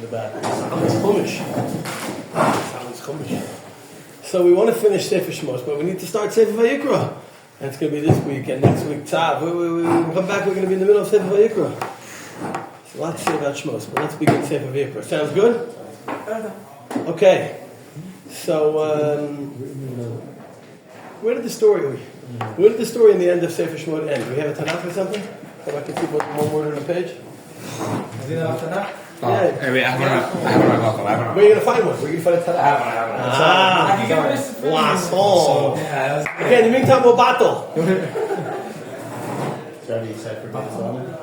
in the back. Sounds chumash. So we want to finish Sefer Shmos, but we need to start Sefer Vyikra. And it's going to be this week and next week Tzav. We come back, we're going to be in the middle of Sefer Vyikra. There's a lot to say about Shmos, but let's begin Sefer Vyikra. Sounds good? Okay. So, where did the story in the end of Sefer Shmos end? Do we have a Tanakh or something? If I can see one word on the page. Is it a Tanakh? Yeah. I have one. Where are you going to find one? Where are you going to find a Tanakh? I can give this to Last hole. Okay, in the meantime, we'll battle. Sorry, Sefer Mitzvah.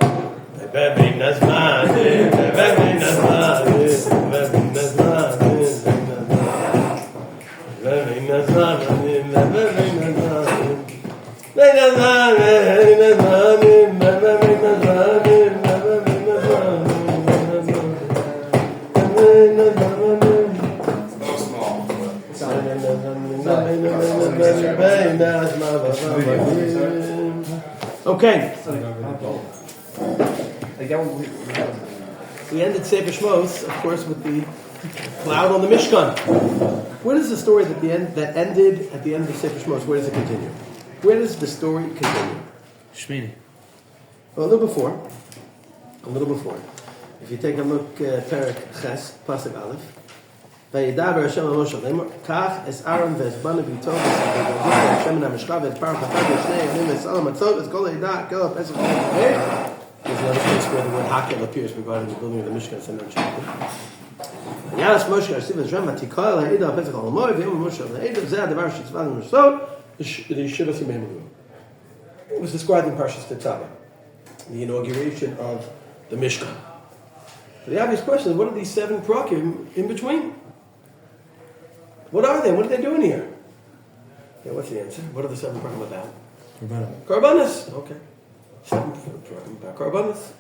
Okay. We ended Sefer Shmos, of course, with the cloud on the Mishkan. Where does the story that ended at the end of Sefer Shmos, where does it continue? Where does the story continue? Shmini. Well, a little before. If you take a look at Perek Ches, Pasuk Aleph, Vayidaber Hashem al Moshe Lemor, Kach es Aaron v'es Bana v'yitov v'es Hashem and HaMishcha v'es Parach HaPad v'shnei Evnim v'es Salam Matzot v'es Kol Eidah Kel HaPesach v'es There's another place where the word Hakel appears regarding the building of the Mishkan. It's mentioned. Yanas Moshe Arsiv Hashem Matikal Ha'edah HaPesach al Moed v'yom Moshe Ha'edah Zeh HaDavar Shetzvan Mishot the Yeshiva Simei. It was described in Parshat Tzav, the inauguration of the Mishkan. But the obvious question is, what are these 7 prakim in between? What are they? What are they doing here? Yeah, what's the answer? What are the 7 prakim about? Karbanos. Okay. 7 prakim about Karbanos.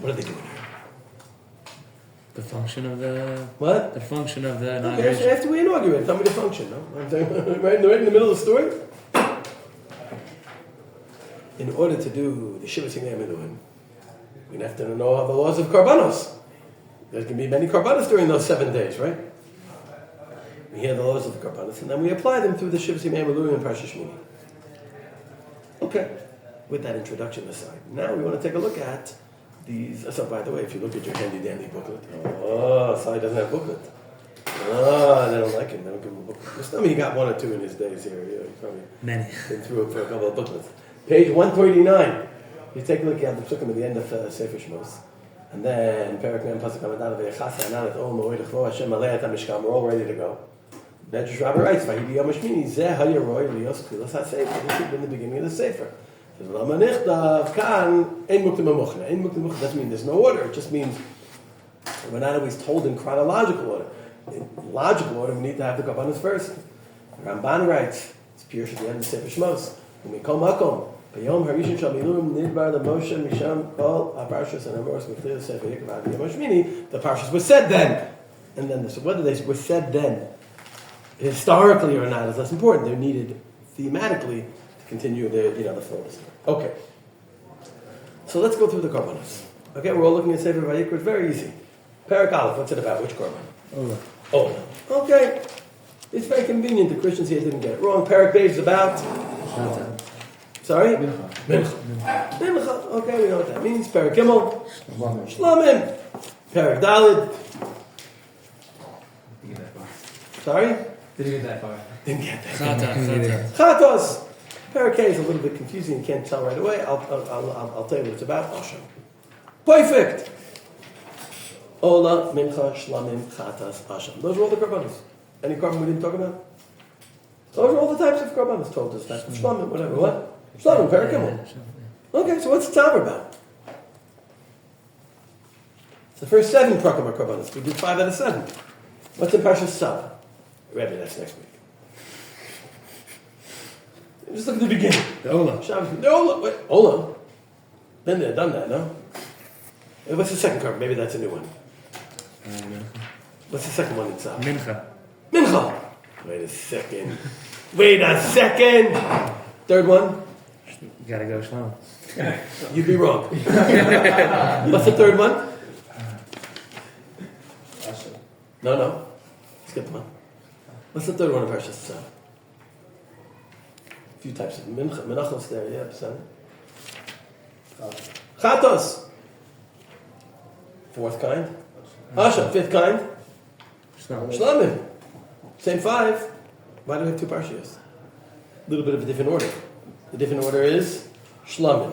What are they doing here? The function of the... What? The function of the Okay, inauguration. so after we inaugurate, tell me the function, no? right in the middle of the story? In order to do the Shiva Sinei Amiluim, we have to know the laws of Karbanos. There can be many Karbanos during those 7 days, right? We hear the laws of the Karbanos, and then we apply them through the Shiva Sinei Amiluim and Parshat Shmini. Okay, with that introduction aside, now we want to take a look at these. So, by the way, if you look at your handy-dandy booklet, Sai doesn't have a booklet. They don't like him. They don't give him a booklet. I mean, he got 1 or 2 in his days here. He probably Many. been through it for a couple of booklets. Page 139. You take a look at the psukim at the end of Sefer Shmos. And then, Perek Mem Pasuk Hamadad Ve'echasa Ananet Ol Moed Echvo Hashem Malei Atam Mishkan. We're all ready to go. Medrash Rabbi writes, Vayidi Yom Hashmini Zeh HaYaroi Lios Tchilas HaSefer. This has been the beginning of the Sefer. Lama Nichtav Kan Ein Muktim HaMuchna. Ein Muktim HaMuchna doesn't mean there's no order. It just means we're not always told in chronological order. In logical order, we need to have the Karbanos first. Ramban writes, it's Pirush at the end of Sefer Shmos. Umikol Makom. B'yom Harishon Shal Milum Nidbar the Moshe Misham Kol HaParshas and HaMoros Mechlir Sefer Vyikra V'Yom Hashmini. The Parshas were said then. And then, so whether they were said then, historically or not, is less important. They're needed thematically to continue the flow of the story. Okay. So let's go through the Karbanos. Okay, we're all looking at Sefer Vyikra. It's very easy. Perek Aleph, what's it about? Which Karban? Ola. Okay. It's very convenient. The Christians here didn't get it wrong. Perek Beis is about... Sorry? Mincha. Okay, we know what that means. Perek Gimel. Shlamim. Perek Daled. Sorry? Didn't get that far. Didn't get that. Chatos. Perek K is a little bit confusing. You can't tell right away. I'll tell you what it's about. I'll show you. Perfect. Ola, Mincha, Shlamim, Chatas, Asham. Those are all the Karbanos. Any Karban we didn't talk about? Those are all the types of Karbanos told us. Types of Shlamim, whatever. What? Shlamim, Perek Gimel. Okay, so what's Tzav about? It's the first 7 Prakim Karbanos. We did 5 out of 7. What's in Parshat Tzav? Maybe that's next week. Just look at the beginning. The Ola. The Ola. Wait, Ola? Been there, done that, no? What's the second Karban? Maybe that's a new one. What's the second one in Tzav? Mincha. Wait a second. Third one? You gotta go slow. You'd be wrong. What's the third one? No. Skip one. What's the third one of Parshat Tzav? A few types of menachos there, yeah, son. Chatos. Fourth kind. Asha, fifth kind. Shlamim. Same 5. Why do we have 2 parshias? A little bit of a different order. The different order is Shlamim.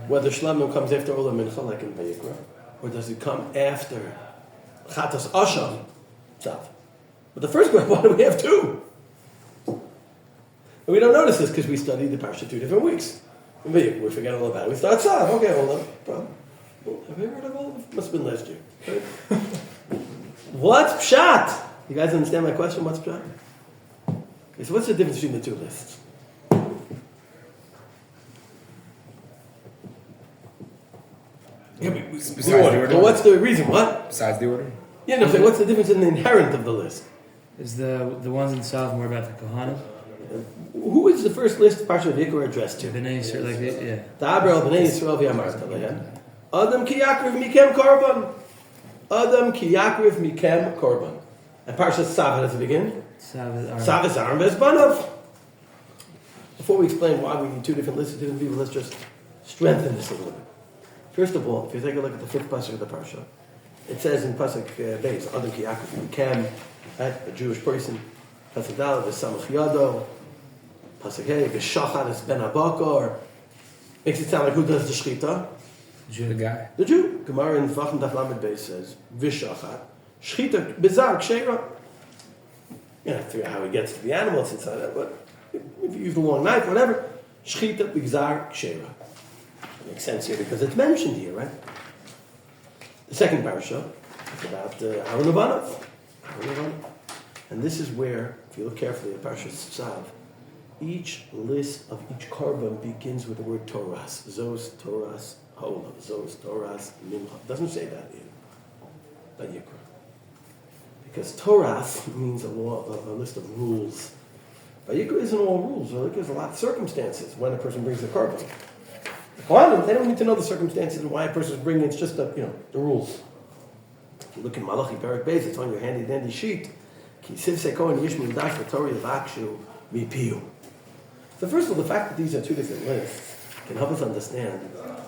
Whether Shlamim comes after Olam Mincha, like in Vyikra, or does it come after Chatos Asha, Tzav? But the first one, why do we have 2? And we don't notice this because we studied the Parsha 2 different weeks. In Vyikra, we forget all about it. We start Tzav. Okay, hold on. Problem. Well, have you heard of all of it? Must have been last year. Right? What's Pshat? You guys understand my question? What's Pshat? Okay, so what's the difference between the 2 lists? Yeah, Besides the order? Well, what's the reason? What? Besides the order? Yeah, no, so what's the difference in the inherent of the list? Is the ones in Tzav more about the Kohanim? Who is the first list Parshat Vyikra addressed to? B'nai Yisrael, like yeah. Ta'aber b'nei Yisrael v'yamarta lehem. Adam ki yakriv mikem korban. Adam ki yakriv mikem korban. And Parshat Tzav, how does it begin? Tzav is Aaron Bezbanav. Before we explain why we need 2 different lists of different people, let's just strengthen this a little bit. First of all, if you take a look at the 5th pasuk of the Parsha, it says in pasuk Beis, Adam ki yakriv mikem, right? A Jewish person. Pasuk Daled is Samach Yado. Pasuk Hey, V'shachar is Ben Abakar. Makes it sound like who does the shchita? The guy. The Jew. Gemara in Vachim Daf Lamed Beis says, V'shachar. Shchita, Bizar, Ksheira. You have to figure out how he gets to the animals inside that, but if you use a long knife, whatever. Shchita, Bizar, Ksheira. Makes sense here because it's mentioned here, right? The second parasha is about Aaron Ubanav. And this is where, if you look carefully at Parshat Tzav, each list of each korban begins with the word Toras. Zos, Toras, Hola. Zos, Toras, Mincha. It doesn't say that in Vyikra. Because Toras means a list of rules. Vyikra isn't all rules. Vyikra is a lot of circumstances when a person brings the korban. The Kohanim, they don't need to know the circumstances and why a person is bringing it. It's just the rules. If you look in Malachi Perek Beis, it's on your handy dandy sheet. So first of all, the fact that these are 2 different lists can help us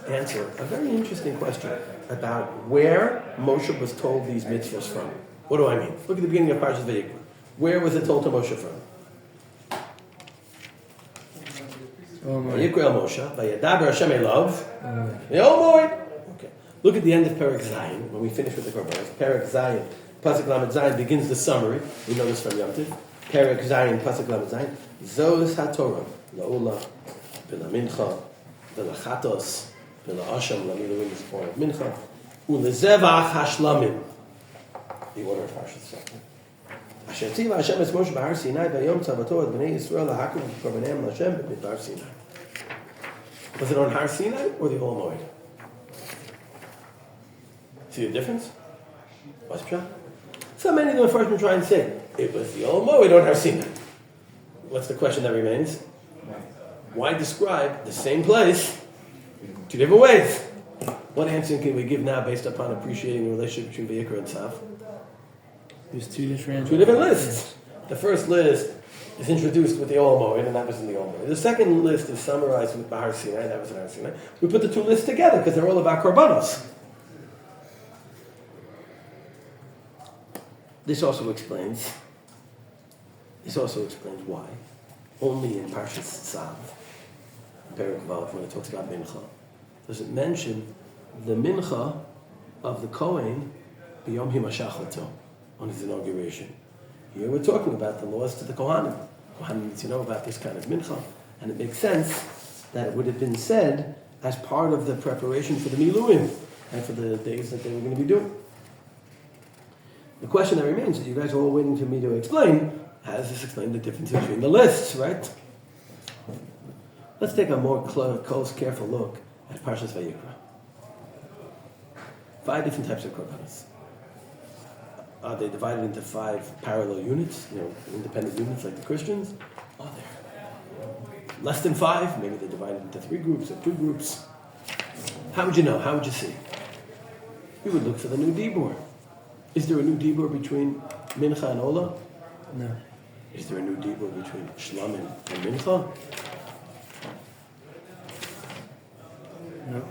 answer a very interesting question about where Moshe was told these mitzvahs from. What do I mean? Look at the beginning of Parshat Vyikra. Where was it told to Moshe from? Vyikra Moshe, Vayadaber Hashem Elav, Okay. Look at the end of Perek Zayin, when we finish with the Korbanos. Perek Zayin, Pasuk Lamed Zayin begins the summary. We know this from Yom Tov. Perek Zayin, Pasuk Lamed Zayin. Zos HaTorah, La'ola, V'la Mincha, V'la Chatos, V'la Asham, La Miluim is the form of Mincha, U'lezevach HaShlamim. The order of Parshat Tzav. Asher Tziva Hashem es Moshe B'Har Sinai V'yom Tzavato Et B'nei Yisrael L'Hakum V'Korbaneim L'Hashem B'Midbar Sinai. Was it on Har Sinai or the Ol Moed? See the difference? What's Pshat? So many of the Mepharshim try and say it was the Ol Moed on Har Sinai. What's the question that remains? Why describe the same place 2 different ways? What answer can we give now based upon appreciating the relationship between Vyikra and Tzav? There's 2 different lists. The first list is introduced with the Ol Moed, and that was in the Ol Moed. The second list is summarized with Bahar Sinai, that was in Har Sinai. We put the 2 lists together because they're all about korbanos. This also explains why only in Parshat Tzav, Perek Vav, when it talks about Mincha, does it mention the Mincha of the Kohen B'Yom Himashach on his inauguration. Here we're talking about the laws to the Kohanim. Kohanim need to know about this kind of Mincha, and it makes sense that it would have been said as part of the preparation for the Miluim and for the days that they were going to be doing. The question that remains that you guys are all waiting for me to explain, how does this explain the difference between the lists, right? Let's take a more close, careful look at Parshat Vyikra. 5 different types of korbanos. Are they divided into 5 parallel units, independent units like the Christians? Are there less than 5? Maybe they're divided into 3 groups or 2 groups. How would you know? How would you see? You would look for the new Dibur. Is there a new dibur between mincha and ola? No. Is there a new dibur between shlamim and mincha? No.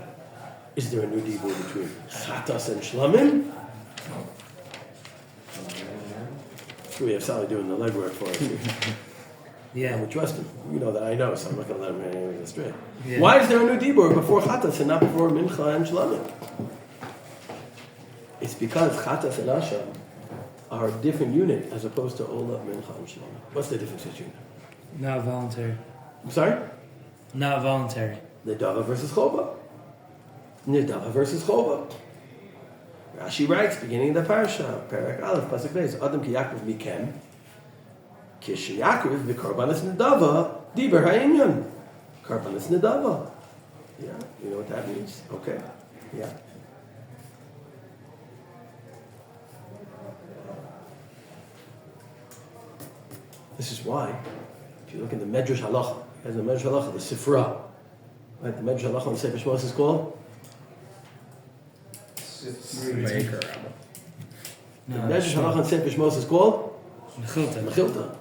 Is there a new dibur between chatas and shlamim? We have Sally doing the legwork for us. Yeah. And we trust him. You know that I know, so I'm not going to let him hang astray. Yeah. Why is there a new dibur before chatas and not before mincha and shlamim? It's because chatas and asham are a different unit as opposed to ola, mincha, and shlamim. What's the difference between them? Not voluntary. I'm sorry? Not voluntary. Nedava versus chova. Nedava versus chova. Rashi writes, beginning of the Parshat, Perak Aleph, Pasuk Beis, Adam ki Yaakov mikem, kish Yaakov v'karbanis nedava, diber ha'inyan. Karbanis nedava. Yeah, you know what that means? Okay. Yeah. This is why, if you look in the Medrash Halacha, as the Medrash Halacha, the Sifra, right? The Medrash Halacha on Sefer Shmos is called Vyikra. The No. Medrash Halacha on Sefer Shmos is called Mechilta. Mechilta.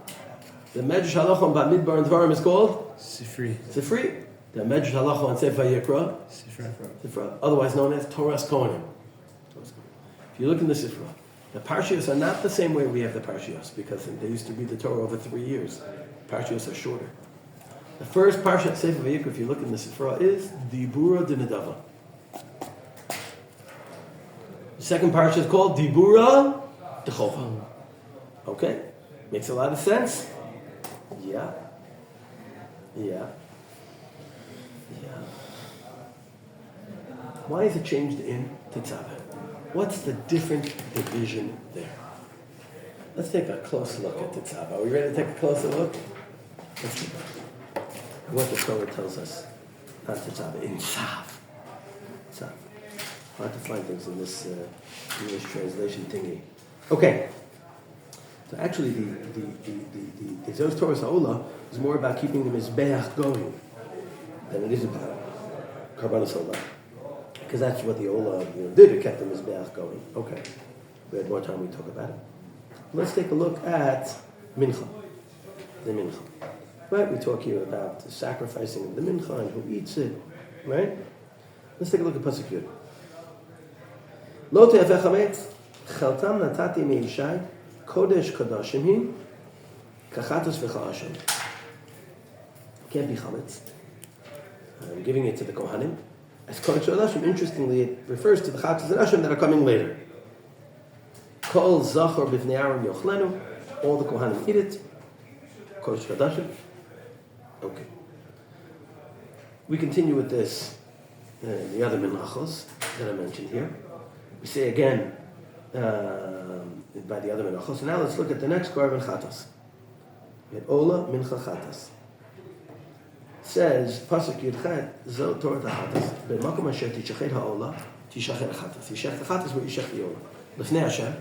The Medrash Halacha on Bamidbar and Dvarim is called Sifri. Sifri. The Medrash Halacha on Sefer Vyikra, Sifra. Sifra, otherwise known as Torah's Kohanim. If you look in the Sifra, the Parshios are not the same way we have the Parshios, because they used to read the Torah over 3 years. Parshios are shorter. The first Parshat Sefer Vyikra, if you look in the Sifra, is Dibura de Nedava. The second Parsha is called Dibura de Chova. Okay? Makes a lot of sense? Yeah. Yeah. Yeah. Why is it changed in to Tzav? What's the different division there? Let's take a close look at the Tzav. Are we ready to take a closer look? Let's see what the Torah tells us. Not the Tzav, in Tzav. Tzav. Hard to find things in this English translation thingy. Okay. So actually, the Zos Torah Sa'olah is more about keeping the Mizbeach going than it is about Karbanos Olah. Because that's what the Olah did, it kept the Mizbeach going. Okay. We had more time, we talk about it. Let's take a look at Mincha. The Mincha. Right? We talk here about the sacrificing of the Mincha and who eats it. Right? Let's take a look at Pasuk Yud. Lo te'afeh chametz, cheltam natati me'ishai, kodesh kadashim hi, kachatos v'cha'asham. Can't be chametz. I'm giving it to the Kohanim. As kodesh kadashim, interestingly, it refers to the chatos and asham that are coming later. Kol zachor b'vnei Aaron yochlenu, all the Kohanim eat it. Kodesh kadashim. Okay. We continue with this, the other menachos that I mentioned here. We say again by the other menachos. Now let's look at the next korban chatas. Ola mincha chatas. Says pasuk yudchet zo Torah chatas. B'makom asher tichachet haola tichachet chatas. Yishach the chatas where yishach the ola. L'fnei Hashem,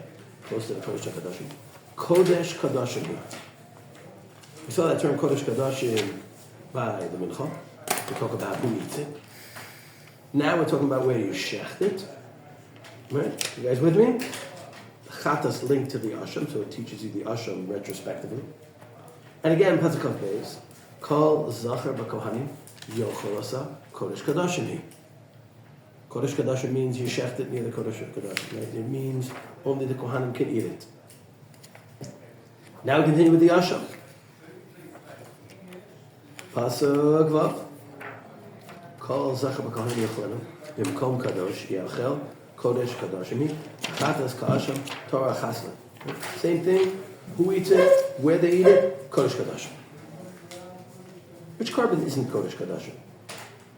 close to the kodesh kadashim. Kodesh kadashim. We saw that term kodesh kadashim by the mincha. We talk about who eats it. Now we're talking about where you shecht it. Right? You guys with me? Chatas linked to the asham, so it teaches you the asham retrospectively. And again, Pasuk Beis, Kol Zachar B'Kohanim Yocholasa Kodesh Kadashim Hi. Kodesh Kadashim means you shecht it near the Kodesh Kadashim. Right? It means only the Kohanim can eat it. Now we continue with the asham. Pasuk Vav. Kol Zachar B'Kohanim Yocholanu B'Mkom Kadosh Yachel Kodesh Kadashim Chatas Ka'asham Torah Chasna. Same thing. Who eats it? Where they eat it? Kodesh Kadashim. Which korban isn't Kodesh Kadashim?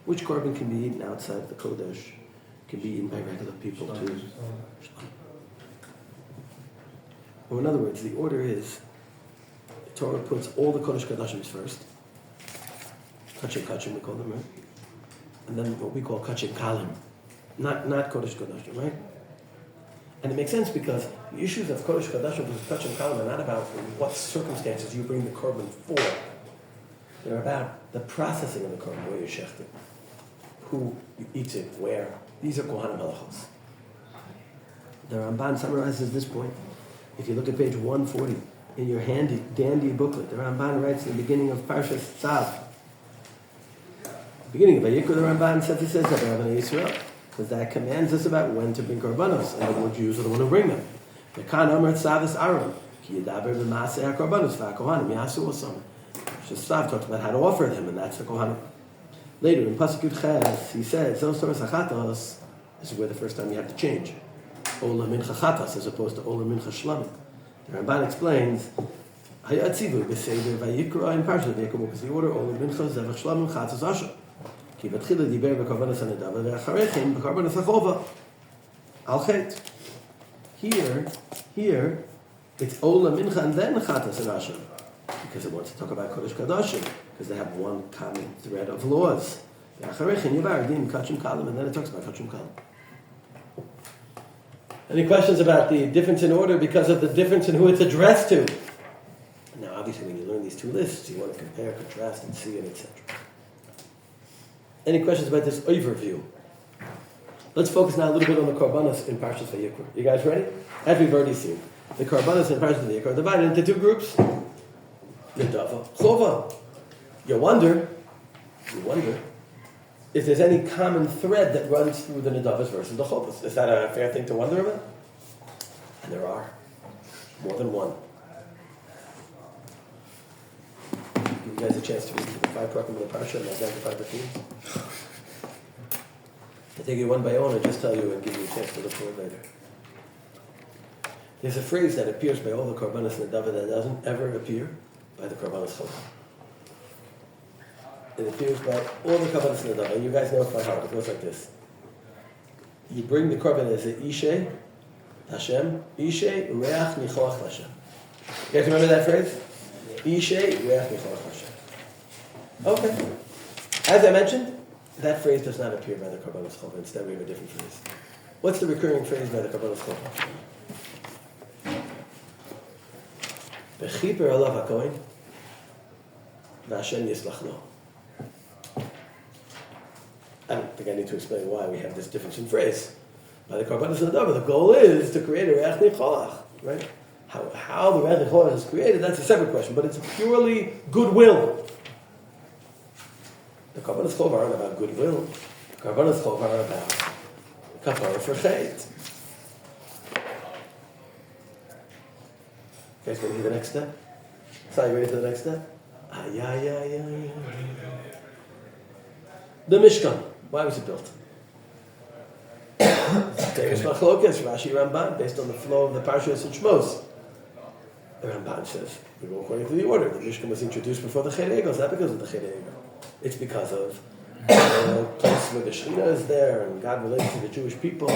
Which korban can be eaten outside the Kodesh? Can be eaten by regular people too. Or in other words, the order is the Torah puts all the Kodesh Kadashims first. Kachim we call them, right? And then what we call Kachim Kalim. Not Kodesh Kadashim, right? And it makes sense because the issues of Kodesh Kadashim versus Kachim Kalim are not about what circumstances you bring the korban for. They're about the processing of the korban, where you shecht it, who eats it, where. These are Kohanim halachos. The Ramban summarizes this point. If you look at page 140 in your dandy booklet, the Ramban writes in the beginning of Parshat Tzav. Beginning of Vyikra, the Ramban says about Rabbanei Yisrael, because that commands us about when to bring korbanos, and the Jews are the one who bring them. The Kan Amar Tzav is Aaron, ki yedaber b'maaseh hakorbanos v'hakohanim yasu osam. Tzav talks about how to offer them, and that's the kohanim. Later in Pasuk Yud Ches, he says, "Zos Torah Sachatos." This is where the first time you have to change. Ola mincha chatas as opposed to ola mincha shlamim. The Ramban explains, "Hayatzivu b'seder Vyikra in Parshat Vyikra was the order ola mincha zevach shlamim chatas asher." Ki v'tchila diber b'korbanos hanedava ve'acharechim b'korbanos hachova al chet. Here, it's ola mincha and then chatas and asher, because it wants to talk about kodesh kadashim, because they have one common thread of laws. Ve'acharechim yivar din kachim kalim, and then it talks about kachim kalim. Any questions about the difference in order because of the difference in who it's addressed to? Now, obviously, when you learn these two lists, you want to compare, contrast, and see it, etc. Any questions about this overview? Let's focus now a little bit on the korbanos in Parshat Vyikra. You guys ready? As we've already seen, the korbanos in Parshat Vyikra are divided into two groups. Nedava, chova. You wonder if there's any common thread that runs through the Nedavas versus the Chovas. Is that a fair thing to wonder about? And there are. More than one. Give you guys a chance to read the 5 parakim of the Parsha and identify the themes. I'll take you one by one and just tell you and give you a chance to look for it later. There's a phrase that appears by all the Korbanos Nedava that doesn't ever appear by the Korbanos Chovas. It appears by all the korbanos in the Nedava. You guys know it by heart. It goes like this. You bring the korban as a Ishe, Hashem, Ishe, Reach, Nichoach, Hashem. You guys remember that phrase? Ishe, Reach, Nichoach, Hashem. Okay. As I mentioned, that phrase does not appear by the korbanos chova. Instead, we have a different phrase. What's the recurring phrase by the korbanos chova? V'chiper alav hakohen, v'Hashem yislach lo. I don't think I need to explain why we have this difference in phrase. By the korbanos Nedava, the goal is to create a reach nicholach, right? How the reach nicholach is created, that's a separate question, but it's purely goodwill. The korbanos chova aren't about goodwill. The korbanos chova are about kapara for chet. You guys ready for the next step? So, you ready for the next step? The Mishkan. Why was it built? There's Machlokes, Rashi Ramban, based on the flow of the Parshas and Shmos. The Ramban says, we go according to the order. The Mishkan was introduced before the Chet Egel, not because of the Chet Egel. It's because of the place where the Shekhinah is there, and God relates to the Jewish people.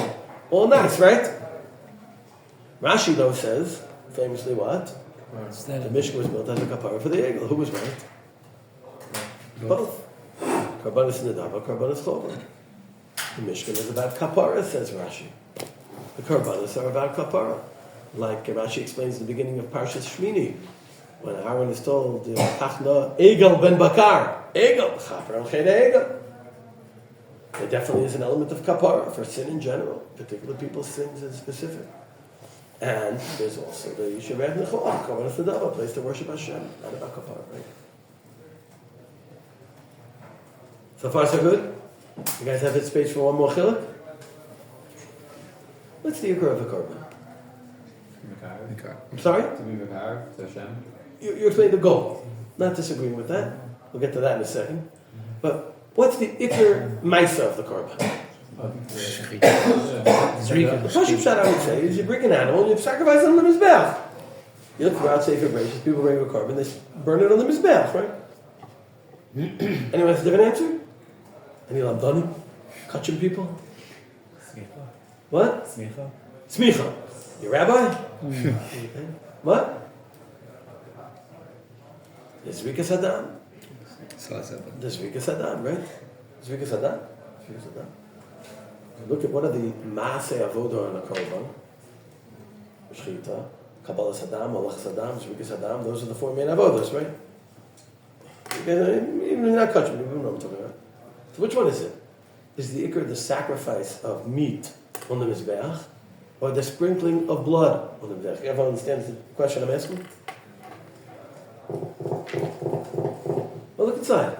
All nice, right? Rashi, though, says, famously what? The Mishkan was built as a kapara for the Egel. Who was right? Both. Korbanos Nedava, korbanos chova. The Mishkan is about kapara, says Rashi. The korbanos are about kapara. Like Rashi explains in the beginning of Parshat Shmini, when Aaron is told, Tachna Egel ben Bakar, Egel, chaper al chet Egel. There definitely is an element of kapara for sin in general, particular people's sins in specific. And there's also the Yishuv Nechol, korbanos Nedava, a place to worship Hashem, not about kapara, right? So far, so good? You guys have the space for one more chiluk? What's the Yikra of a korban? I'm sorry? To be Vyikra, to Hashem. You explained the goal. Not disagreeing with that. We'll get to that in a second. But what's the Iker Maisa of the korban? The Pashup shot I would say is you bring an animal and you sacrifice it on the Mizbeach. You look throughout Sefer Bereshit, people bring a korban, they burn it on the Mizbeach, right? Anyone has a different answer? Any lamdanim? Kachim people? Smicha. What? Smicha. Smicha. Your rabbi? What? The Zvikas Hadam. The Zvikas Hadam, right? Zvikas Hadam. Look at what are the Maaseh Avodah on a korban. Shchita, Kabbalas Hadam, Malachas Hadam, Zvikas Hadam. Those are the 4 main avodas, right? Even not Kachim, you know what I'm talking about. So which one is it? Is the Iker the sacrifice of meat on the Mizbeach? or the sprinkling of blood on the mizbeach. Everyone understands the question I'm asking? Well, look inside.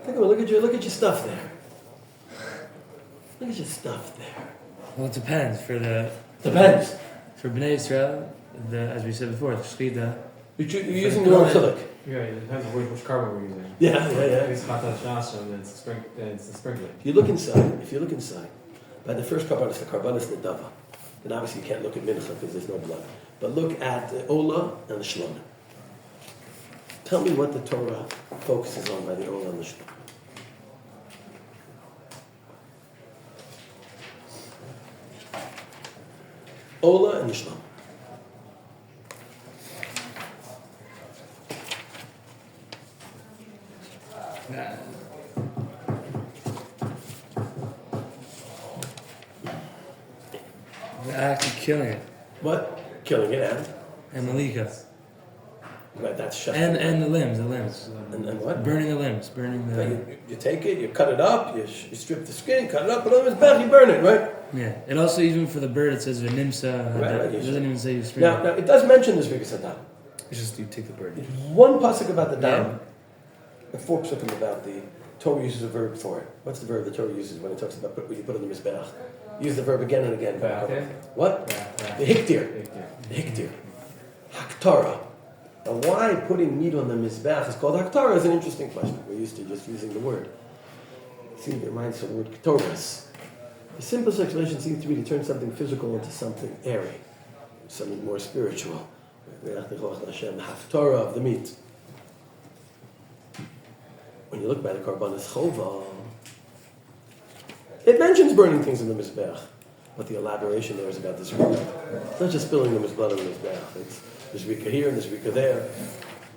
Take a look. Look at your stuff there. Look at your stuff there. Well, it depends. Depends. For Bnei Israel, as we said before, the shchita. You're using the wrong chiluk. Yeah, it depends on which carbon we're using. Yeah. If it's chatat shasha, then it's the sprinkling. If you look inside, by the first carbon, it's the carbonis nedava. And obviously you can't look at mincha because there's no blood. But look at the ola and the shlom. Tell me what the Torah focuses on by the ola and the shlom. Ola and the shlom. The act of killing it. What? Killing it And malika. Right, that's shach. And the limbs. And what? Burning the limbs. You take it, you cut it up, you strip the skin, cut it up, put it on his back, you burn it, right? Yeah. It also, even for the bird, it says v'nimsa. Right, It doesn't even say you sprinkle. Now, it does mention this Vyikra Sadam. It's just you take the bird. One pasuk about the dam, and 4 pasukim about the Torah uses a verb for it. What's the verb the Torah uses when it talks about when you put it on the mizbeach? Use the verb again and again. What? The hiktir. The hiktir. Haktara. Now, why putting meat on the mizbeach is called haktara is an interesting question. We're used to just using the word. It seems it reminds us of the word ketoras. The simplest explanation seems to be to turn something physical into something airy, something more spiritual. The haktara of the meat. When you look by the karbanis chova, it mentions burning things in the mizbeach, but the elaboration there is about the zrika. It's not just spilling the blood on the mizbeach. It's the zrika here and the zrika there.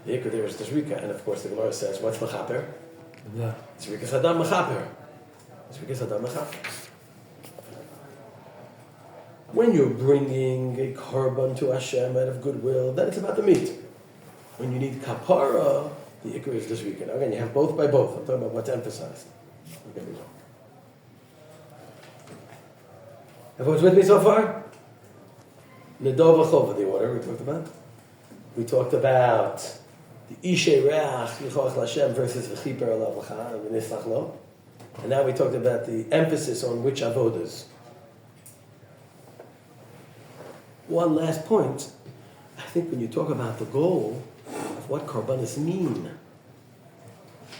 The ikar there is the zrika, and of course the Gemara says, what's mechaper? Zrika sadam mechaper. Zrika sadam mechaper. When you're bringing a korban to Hashem out of goodwill, then it's about the meat. When you need kapara, the ikar is the zrika. Now again, you have both by both. I'm talking about what's emphasized. Okay, we go. Everyone's with me so far? Nedova chova, the order we talked about. We talked about the Ishe Reach, Yichoach Lashem versus V'chiper Alav L'cha, and V'nislach Lo. And now we talked about the emphasis on which avodas. One last point. I think when you talk about the goal of what karbanis mean,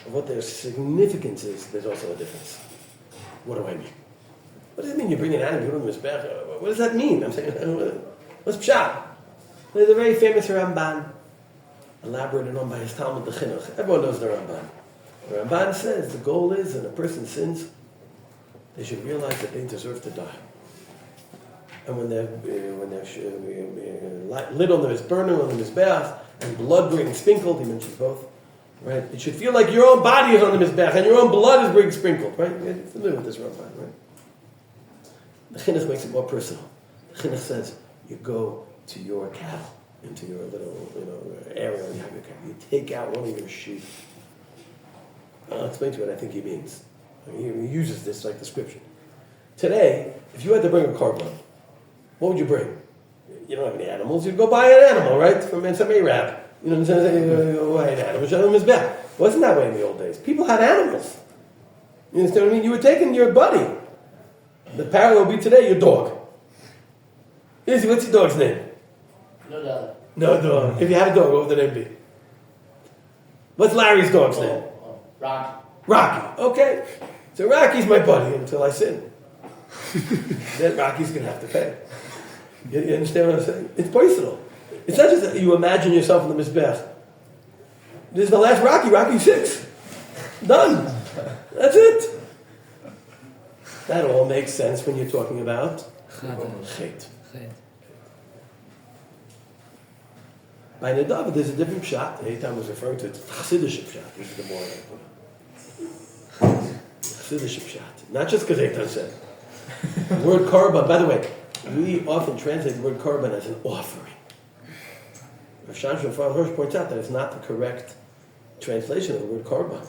of what their significance is, there's also a difference. What do I mean? What does it mean you bring an animal, you put it on the mizbeach? What does that mean? I'm saying, what's pshat? There's a very famous Ramban, elaborated on by his Talmud the Chinuch. Everyone knows the Ramban. The Ramban says the goal is, when a person sins, they should realize that they deserve to die. And when they're lit on the burner on the mizbeach and blood being sprinkled, he mentions both. Right? It should feel like your own body is on the mizbeach and your own blood is being sprinkled. Right? You're familiar with this Ramban, right? The Chinuch makes it more personal. The Chinuch says, you go to your cattle, into your little area where you have your cattle. You take out one of your sheep. I'll explain to you what I think he means. He uses this like description. Today, if you had to bring a korban, what would you bring? You don't have any animals. You'd go buy an animal, right? From some Arab. You know what I'm saying? You go buy an animal. Show him his back. It wasn't that way in the old days. People had animals. You understand what I mean? You were taking your buddy. The parallel would be today, your dog. Izzy, what's your dog's name? No dog. No dog. If you had a dog, what would the name be? What's Larry's dog's name? Rocky. Rocky. Okay. So Rocky's my buddy until I sin. Then Rocky's going to have to pay. You understand what I'm saying? It's personal. It's not just that you imagine yourself in the mizbeach. This is the last Rocky, Rocky 6. Done. That's it. That all makes sense when you're talking about chet. By Nadav, there's a different pshat. Eitan was referring to it. Chassidish pshat. This is the more Chassidish pshat. Not just because Eitan said. The word korban, by the way, we often translate the word korban as an offering. Rav Shamshon Farl Hirsch points out that it's not the correct translation of the word korban.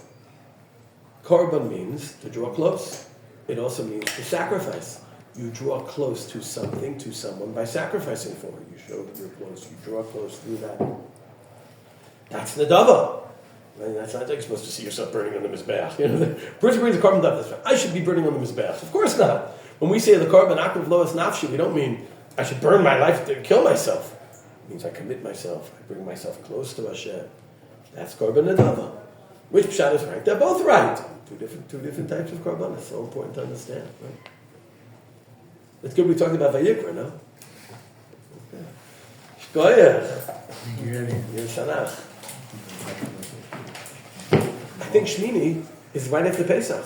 Korban means to draw close. It also means to sacrifice. You draw close to something, to someone, by sacrificing for it. You show that you're close. You draw close through that. That's Nadava. Right? That's not like you're supposed to see yourself burning on the Mizbeach. You know, the person brings a carbon daf. That's right. I should be burning on the Mizbeach. Of course not. When we say the carbon akav loas nafshi, we don't mean I should burn my life to kill myself. It means I commit myself. I bring myself close to Hashem. That's carbon Nadava. Which pshat is right? They're both right. Two different types of carbon. It's so important to understand. Right? It's good we talked about Vyikra, no? Okay. Shkoyach. You ready? Yer Shanach. I think Shmini is right after Pesach.